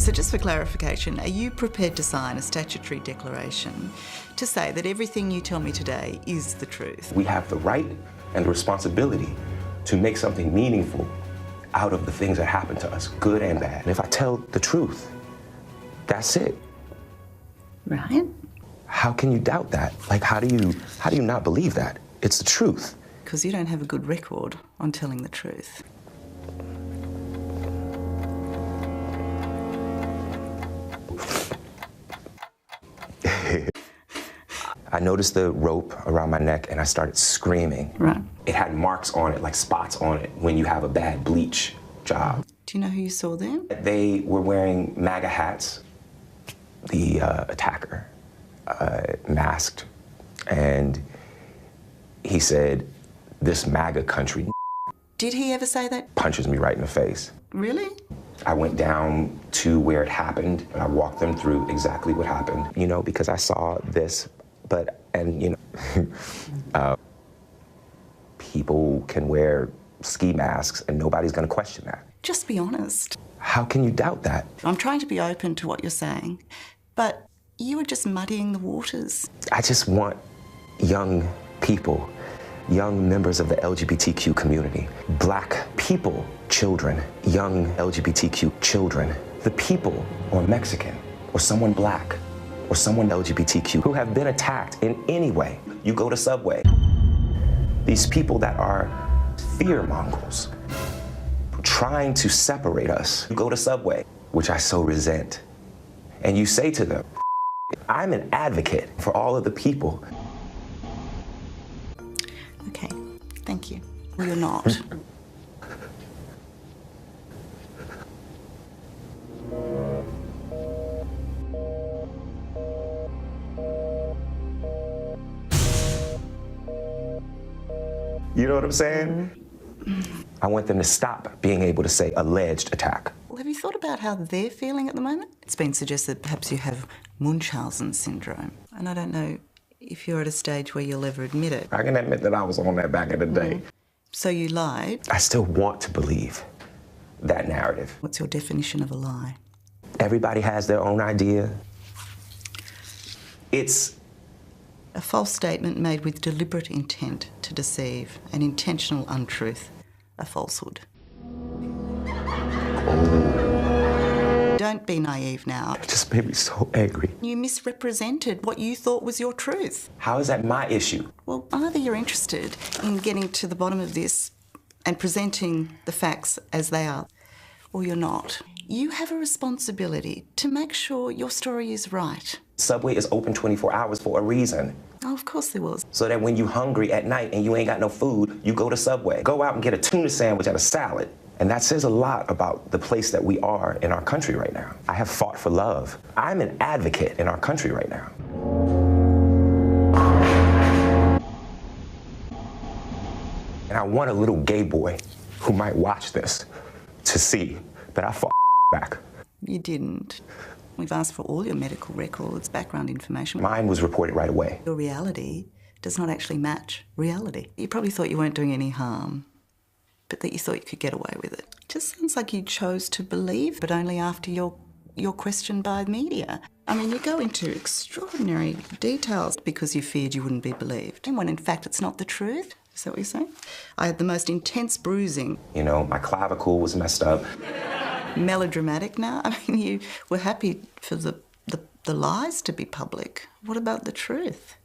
So just for clarification, are you prepared to sign a statutory declaration to say that everything you tell me today is the truth? We have the right and the responsibility to make something meaningful out of the things that happen to us, good and bad. And if I tell the truth, that's it. Right. How can you doubt that? Like, how do you not believe that? It's the truth. Because you don't have a good record on telling the truth. I noticed the rope around my neck and I started screaming. Right. It had marks on it, like spots on it, when you have a bad bleach job. Do you know who you saw then? They were wearing MAGA hats. The attacker, masked, and he said, "This MAGA country." Did he ever say that? Punches me right in the face. Really? I went down to where it happened, and I walked them through exactly what happened. You know, because I saw this, people can wear ski masks, and nobody's gonna question that. Just be honest. How can you doubt that? I'm trying to be open to what you're saying, but you were just muddying the waters. I just want young people, young members of the LGBTQ community, black people, children, young LGBTQ children, the people, or Mexican, or someone black, or someone LGBTQ who have been attacked in any way. You go to Subway. These people that are fear mongers, trying to separate us. You go to Subway, which I so resent, and you say to them, I'm an advocate for all of the people. Okay, thank you. Well, you're not. You know what I'm saying? I want them to stop being able to say alleged attack. Well, have you thought about how they're feeling at the moment? It's been suggested perhaps you have Munchausen syndrome. And I don't know if you're at a stage where you'll ever admit it. I can admit that I was on that back in the day. So you lied. I still want to believe that narrative. What's your definition of a lie? Everybody has their own idea. It's a false statement made with deliberate intent to deceive, an intentional untruth, a falsehood. Oh. Don't be naive now. It just made me so angry. You misrepresented what you thought was your truth. How is that my issue? Well, either you're interested in getting to the bottom of this and presenting the facts as they are, or you're not. You have a responsibility to make sure your story is right. Subway is open 24 hours for a reason. Oh, of course there was. So that when you're hungry at night and you ain't got no food, you go to Subway. Go out and get a tuna sandwich and a salad. And that says a lot about the place that we are in our country right now. I have fought for love. I'm an advocate in our country right now. And I want a little gay boy who might watch this to see that I fought back. You didn't. We've asked for all your medical records, background information. Mine was reported right away. Your reality does not actually match reality. You probably thought you weren't doing any harm, but that you thought you could get away with it. It just sounds like you chose to believe, but only after you're questioned by the media. I mean, you go into extraordinary details because you feared you wouldn't be believed, and when in fact it's not the truth. Is that what you're saying? I had the most intense bruising. You know, my clavicle was messed up. Melodramatic now? I mean, you were happy for the lies to be public. What about the truth?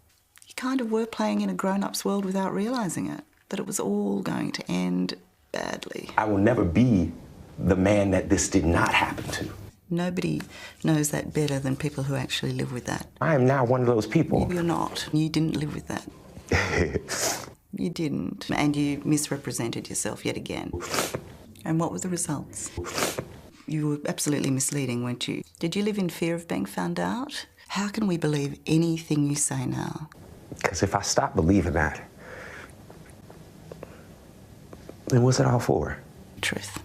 You kind of were playing in a grown-up's world without realising it, that it was all going to end badly. I will never be the man that this did not happen to. Nobody knows that better than people who actually live with that. I am now one of those people. You're not. You didn't live with that. You didn't. And you misrepresented yourself yet again. And what were the results? You were absolutely misleading, weren't you? Did you live in fear of being found out? How can we believe anything you say now? Because if I stop believing that, then what's it all for? Truth.